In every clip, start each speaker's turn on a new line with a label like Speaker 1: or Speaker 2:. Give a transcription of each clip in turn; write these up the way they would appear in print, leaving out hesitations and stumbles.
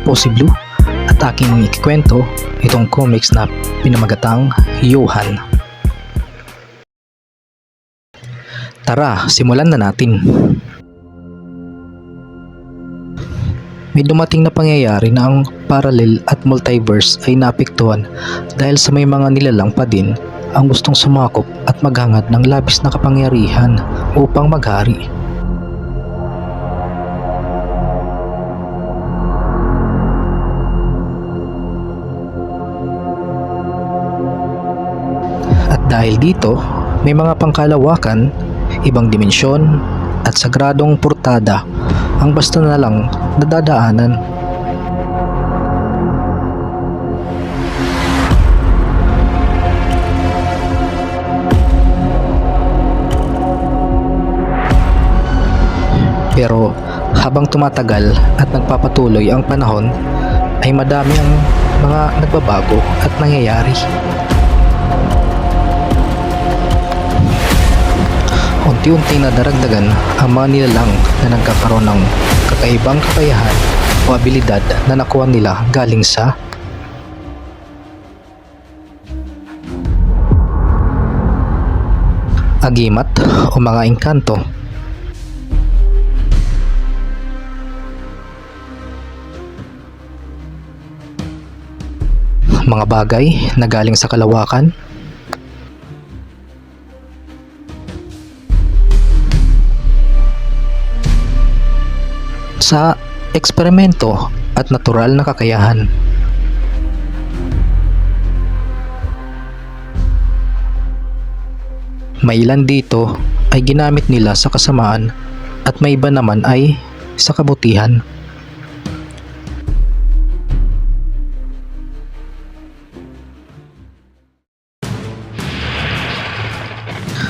Speaker 1: Posy Blue at aking ikikwento itong comics na pinamagatang Johan. Tara, simulan na natin. May dumating na pangyayari na ang parallel at multiverse ay naapektuhan dahil sa may mga nilalang pa din ang gustong sumakop at maghangad ng labis na kapangyarihan upang maghari. At dahil dito, may mga pangkalawakan, ibang dimensyon at sagradong portada ang basta na lang nadadaanan. Pero habang tumatagal at nagpapatuloy ang panahon, ay madami ang mga nagbabago at nangyayari. Unti-unti na daragdagan ang mga nilalang na nagkakaroon ng kakaibang kakayahan o abilidad na nakuha nila galing sa agimat o mga engkanto. Mga bagay na galing sa kalawakan, sa eksperimento at natural na kakayahan. May ilan dito ay ginamit nila sa kasamaan at may iba naman ay sa kabutihan.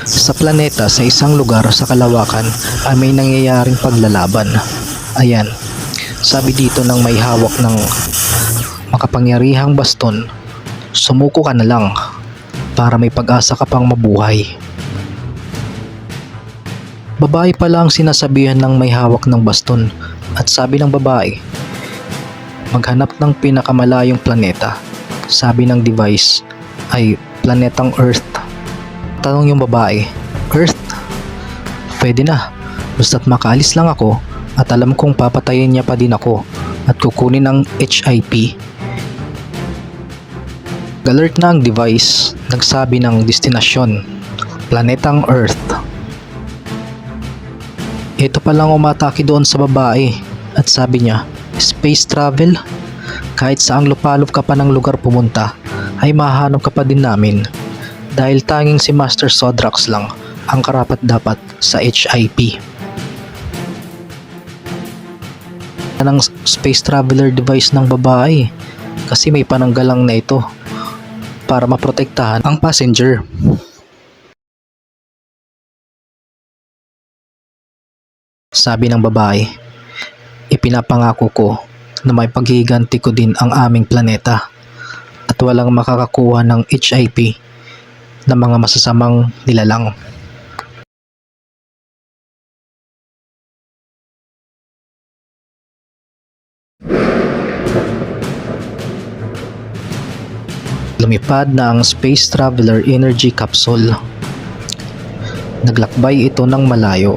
Speaker 1: Sa planeta sa isang lugar sa kalawakan ay may nangyayaring paglalaban. Ayan, sabi dito ng may hawak ng makapangyarihang baston, sumuko ka na lang para may pag-asa ka pang mabuhay. Babae pala ang sinasabihan ng may hawak ng baston at sabi ng babae, maghanap ng pinakamalayong planeta. Sabi ng device ay planetang Earth. Tanong yung babae, Earth? Pwede na, basta't makaalis lang ako at alam kong papatayin niya pa din ako at kukunin ang HIP. Alert na ang device, nagsabi ng destinasyon, planetang Earth. Ito palang umatake doon sa babae at sabi niya, space travel? Kahit saang lupalop ka pa ng lugar pumunta, ay mahanap ka pa din namin. Dahil tanging si Master Sodrax lang ang karapat-dapat sa HIP. Ng space traveler device ng babae kasi may pananggalang na ito para maprotektahan ang passenger. Sabi ng babae, ipinapangako ko na may paghihiganti ko din ang aming planeta at walang makakakuha ng HIP na mga masasamang nilalang. Lumipad na ang Space Traveler Energy Capsule. Naglakbay ito ng malayo.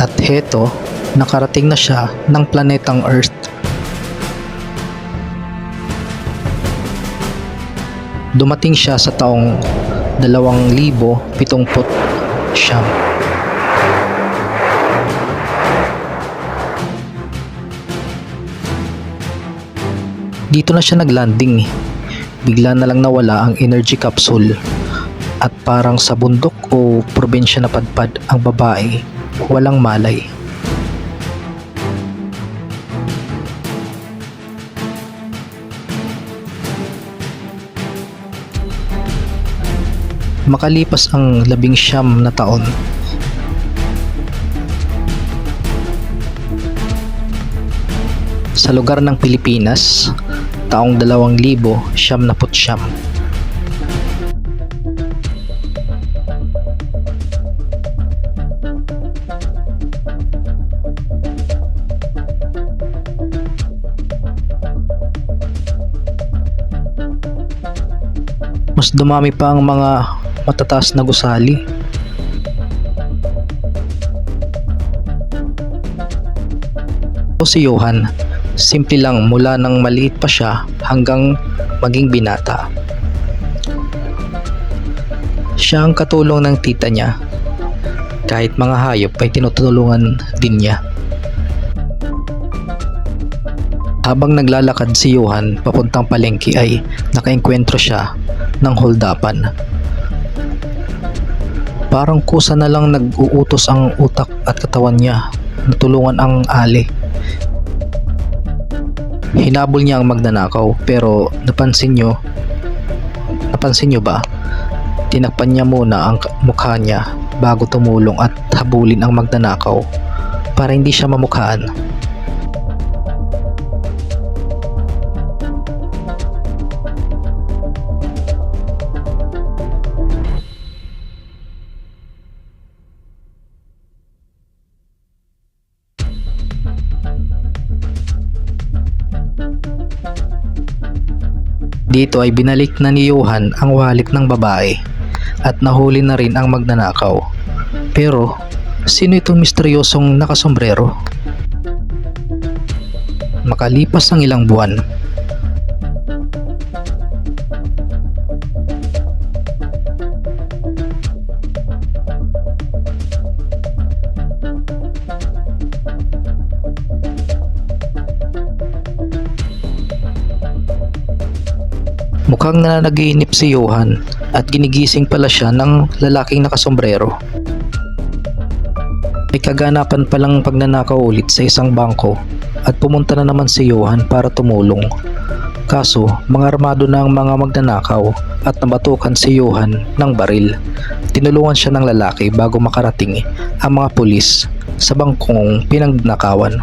Speaker 1: At heto, nakarating na siya ng planetang Earth. Dumating siya sa taong 2070. Dito na siya naglanding. Bigla na lang nawala ang energy capsule at parang sa bundok o probinsya na padpad ang babae, walang malay. Makalipas ang 19 na taon, sa lugar ng Pilipinas, taong 2000 mas dumami pa ang mga matataas na gusali. O si Johan, simple lang mula nang maliit pa siya hanggang maging binata. Siya ang katulong ng tita niya. Kahit mga hayop ay tinutulungan din niya. Habang naglalakad si Johan papuntang palengke ay nakaengkwentro siya ng holdapan. Parang kusa na lang nag-uutos ang utak at katawan niya na tulungan ang ali. Hinabol niya ang magnanakaw pero napansin nyo ba? Tinakpan niya muna ang mukha niya bago tumulong at habulin ang magnanakaw para hindi siya mamukhaan. Dito ay binalik na ni Johan ang wallet ng babae at nahuli na rin ang magnanakaw. Pero sino itong misteryosong nakasombrero? Makalipas ang ilang buwan, mukhang nananaginip si Johan at ginigising pala siya ng lalaking nakasombrero. May kaganapan palang pagnanakaw ulit sa isang bangko at pumunta na naman si Johan para tumulong. Kaso mga armado na ang mga magnanakaw at nabatukan si Johan ng baril. Tinulungan siya ng lalaki bago makarating ang mga pulis sa bangkong pinagnakawan.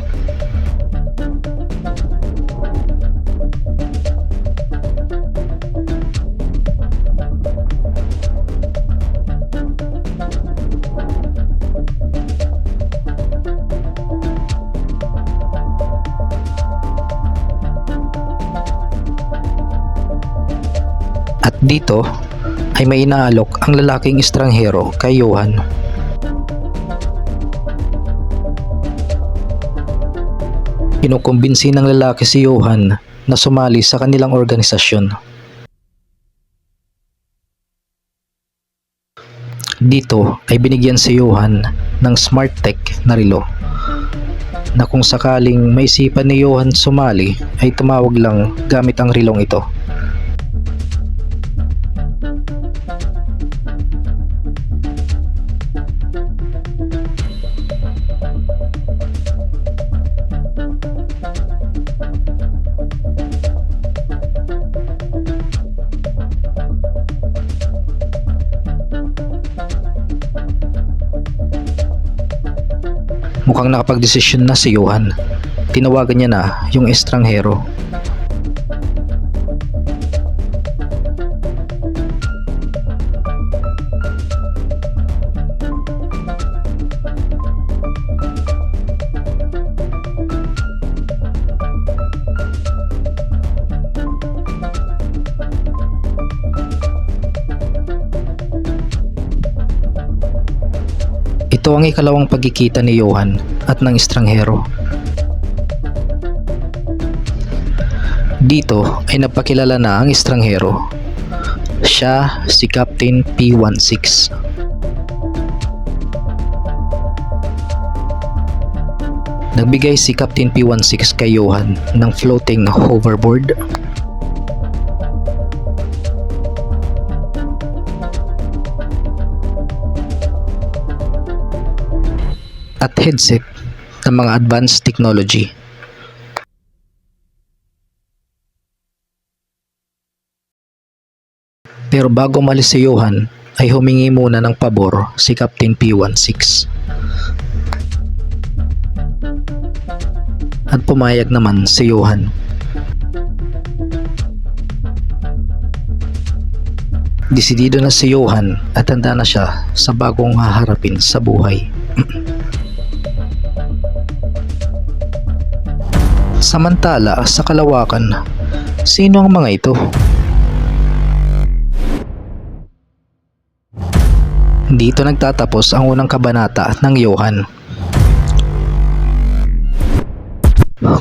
Speaker 1: At dito ay may inaalok ang lalaking estranghero kay Johan. Kinukumbinsi ng lalaki si Johan na sumali sa kanilang organisasyon. Dito ay binigyan si Johan ng Smart Tech na relo na kung sakaling maisipan ni Johan sumali ay tumawag lang gamit ang relong ito. Mukhang nakapagdesisyon na si Johan. Tinawagan niya na yung estranghero. Ito ang ikalawang pagkikita ni Johan at ng estranghero. Dito ay napakilala na ang estranghero. Siya si Captain P16. Nagbigay si Captain P16 kay Johan ng floating hoverboard, at headset ng mga advanced technology. Pero bago umalis si Johan ay humingi muna ng pabor si Captain P16. at pumayag naman si Johan. Desidido na si Johan at handa na siya sa bagong haharapin sa buhay. Samantala sa Kalawakan, sino ang mga ito? Dito nagtatapos ang unang kabanata ng Johan.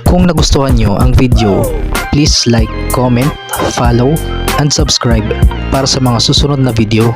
Speaker 1: Kung nagustuhan nyo ang video, please like, comment, follow, and subscribe para sa mga susunod na video.